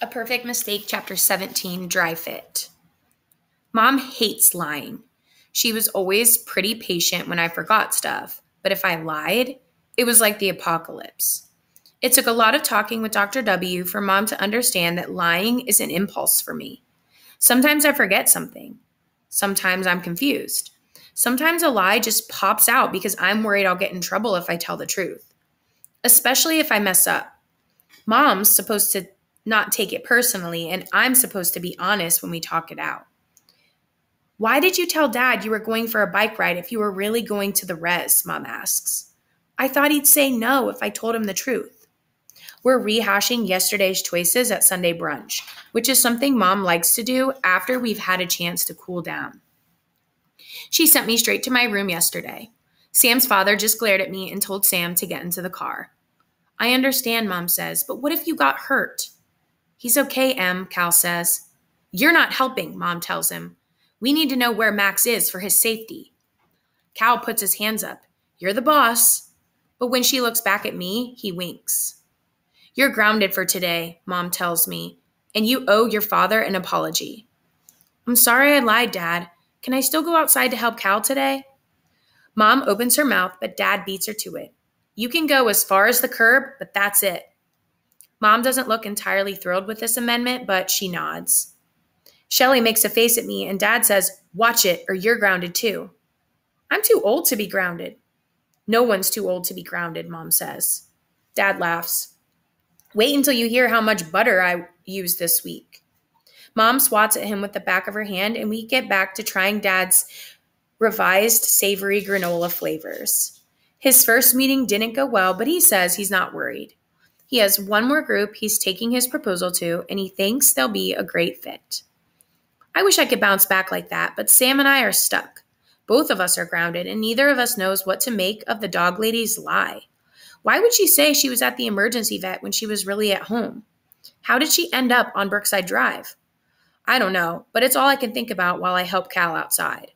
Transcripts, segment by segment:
A Perfect Mistake, Chapter 17, Dry Fit. Mom hates lying. She was always pretty patient when I forgot stuff, but if I lied, it was like the apocalypse. It took a lot of talking with Dr. W for Mom to understand that lying is an impulse for me. Sometimes I forget something. Sometimes I'm confused. Sometimes a lie just pops out because I'm worried I'll get in trouble if I tell the truth, especially if I mess up. Mom's supposed to not take it personally, and I'm supposed to be honest when we talk it out. Why did you tell Dad you were going for a bike ride if you were really going to the res? Mom asks. I thought he'd say no if I told him the truth. We're rehashing yesterday's choices at Sunday brunch, which is something Mom likes to do after we've had a chance to cool down. She sent me straight to my room yesterday. Sam's father just glared at me and told Sam to get into the car. I understand, Mom says, but what if you got hurt? He's okay, Em, Cal says. You're not helping, Mom tells him. We need to know where Max is for his safety. Cal puts his hands up. You're the boss. But when she looks back at me, he winks. You're grounded for today, Mom tells me, and you owe your father an apology. I'm sorry I lied, Dad. Can I still go outside to help Cal today? Mom opens her mouth, but Dad beats her to it. You can go as far as the curb, but that's it. Mom doesn't look entirely thrilled with this amendment, but she nods. Shelly makes a face at me, and Dad says, watch it, or you're grounded too. I'm too old to be grounded. No one's too old to be grounded, Mom says. Dad laughs. Wait until you hear how much butter I used this week. Mom swats at him with the back of her hand, and we get back to trying Dad's revised savory granola flavors. His first meeting didn't go well, but he says he's not worried. He has one more group he's taking his proposal to, and he thinks they'll be a great fit. I wish I could bounce back like that, but Sam and I are stuck. Both of us are grounded, and neither of us knows what to make of the dog lady's lie. Why would she say she was at the emergency vet when she was really at home? How did she end up on Brookside Drive? I don't know, but it's all I can think about while I help Cal outside.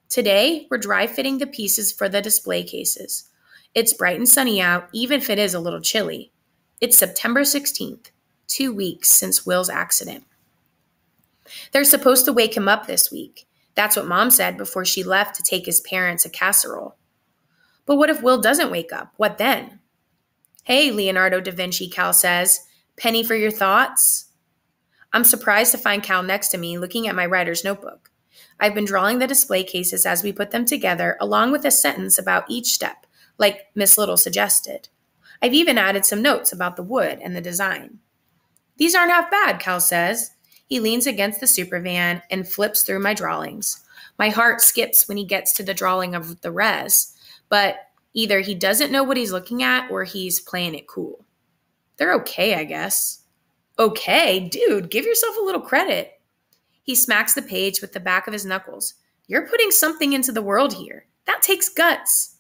Today, we're dry fitting the pieces for the display cases. It's bright and sunny out, even if it is a little chilly. It's September 16th, 2 weeks since Will's accident. They're supposed to wake him up this week. That's what Mom said before she left to take his parents a casserole. But what if Will doesn't wake up? What then? Hey, Leonardo da Vinci, Cal says. Penny for your thoughts? I'm surprised to find Cal next to me looking at my writer's notebook. I've been drawing the display cases as we put them together, along with a sentence about each step, like Miss Little suggested. I've even added some notes about the wood and the design. These aren't half bad, Cal says. He leans against the supervan and flips through my drawings. My heart skips when he gets to the drawing of the res, but either he doesn't know what he's looking at or he's playing it cool. They're okay, I guess. Okay? Dude, give yourself a little credit. He smacks the page with the back of his knuckles. You're putting something into the world here. That takes guts.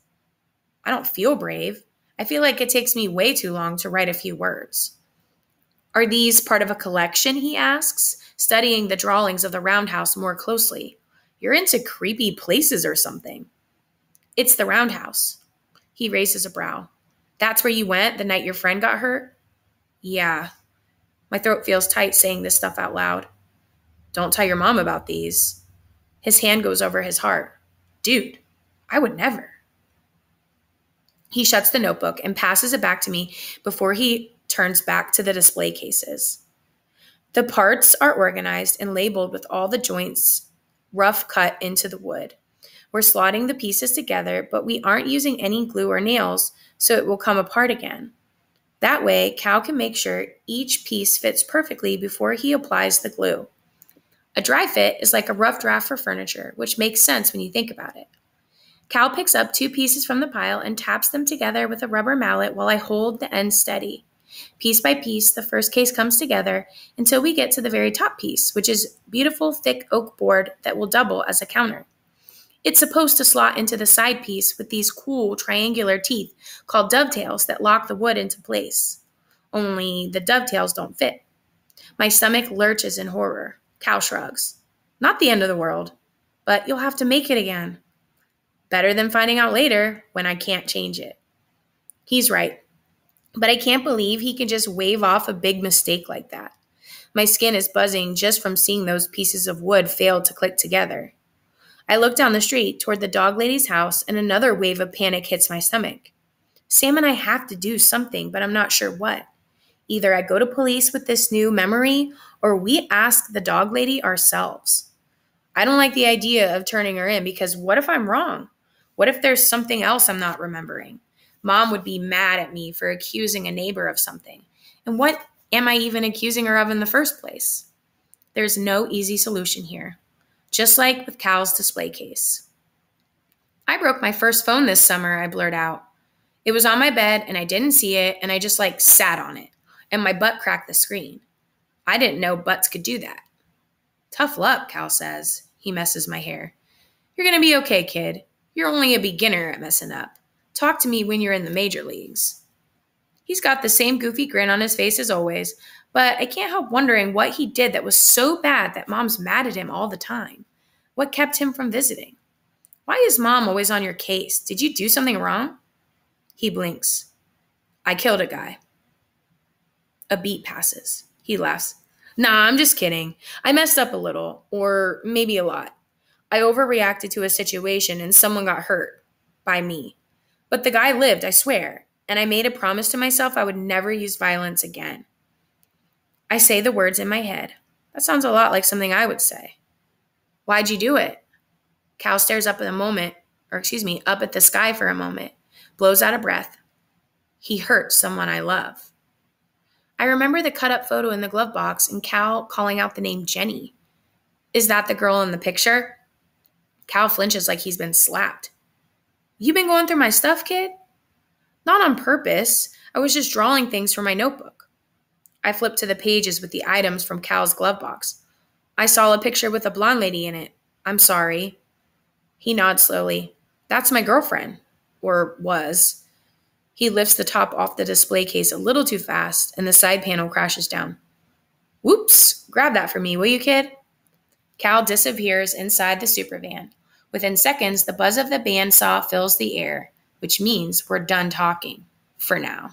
I don't feel brave. I feel like it takes me way too long to write a few words. Are these part of a collection, he asks, studying the drawings of the roundhouse more closely. You're into creepy places or something. It's the roundhouse. He raises a brow. That's where you went the night your friend got hurt? Yeah. My throat feels tight saying this stuff out loud. Don't tell your mom about these. His hand goes over his heart. Dude, I would never. He shuts the notebook and passes it back to me before he turns back to the display cases. The parts are organized and labeled with all the joints rough cut into the wood. We're slotting the pieces together, but we aren't using any glue or nails, so it will come apart again. That way, Cal can make sure each piece fits perfectly before he applies the glue. A dry fit is like a rough draft for furniture, which makes sense when you think about it. Cal picks up 2 pieces from the pile and taps them together with a rubber mallet while I hold the end steady. Piece by piece, the first case comes together until we get to the very top piece, which is beautiful thick oak board that will double as a counter. It's supposed to slot into the side piece with these cool triangular teeth called dovetails that lock the wood into place. Only the dovetails don't fit. My stomach lurches in horror. Cal shrugs. Not the end of the world, but you'll have to make it again. Better than finding out later when I can't change it. He's right. But I can't believe he can just wave off a big mistake like that. My skin is buzzing just from seeing those pieces of wood fail to click together. I look down the street toward the dog lady's house, and another wave of panic hits my stomach. Sam and I have to do something, but I'm not sure what. Either I go to police with this new memory, or we ask the dog lady ourselves. I don't like the idea of turning her in because what if I'm wrong? What if there's something else I'm not remembering? Mom would be mad at me for accusing a neighbor of something. And what am I even accusing her of in the first place? There's no easy solution here. Just like with Cal's display case. I broke my first phone this summer, I blurt out. It was on my bed and I didn't see it and I just sat on it and my butt cracked the screen. I didn't know butts could do that. Tough luck, Cal says. He messes my hair. You're going to be okay, kid. You're only a beginner at messing up. Talk to me when you're in the major leagues. He's got the same goofy grin on his face as always, but I can't help wondering what he did that was so bad that Mom's mad at him all the time. What kept him from visiting? Why is Mom always on your case? Did you do something wrong? He blinks. I killed a guy. A beat passes. He laughs. Nah, I'm just kidding. I messed up a little, or maybe a lot. I overreacted to a situation and someone got hurt. By me. But the guy lived, I swear, and I made a promise to myself I would never use violence again. I say the words in my head. That sounds a lot like something I would say. Why'd you do it? Cal stares up at up at the sky for a moment, blows out a breath. He hurt someone I love. I remember the cut-up photo in the glove box and Cal calling out the name Jenny. Is that the girl in the picture? Cal flinches like he's been slapped. You been going through my stuff, kid? Not on purpose. I was just drawing things from my notebook. I flipped to the pages with the items from Cal's glove box. I saw a picture with a blonde lady in it. I'm sorry. He nods slowly. That's my girlfriend. Or was. He lifts the top off the display case a little too fast, and the side panel crashes down. Whoops! Grab that for me, will you, kid? Cal disappears inside the supervan. Within seconds, the buzz of the bandsaw fills the air, which means we're done talking. For now.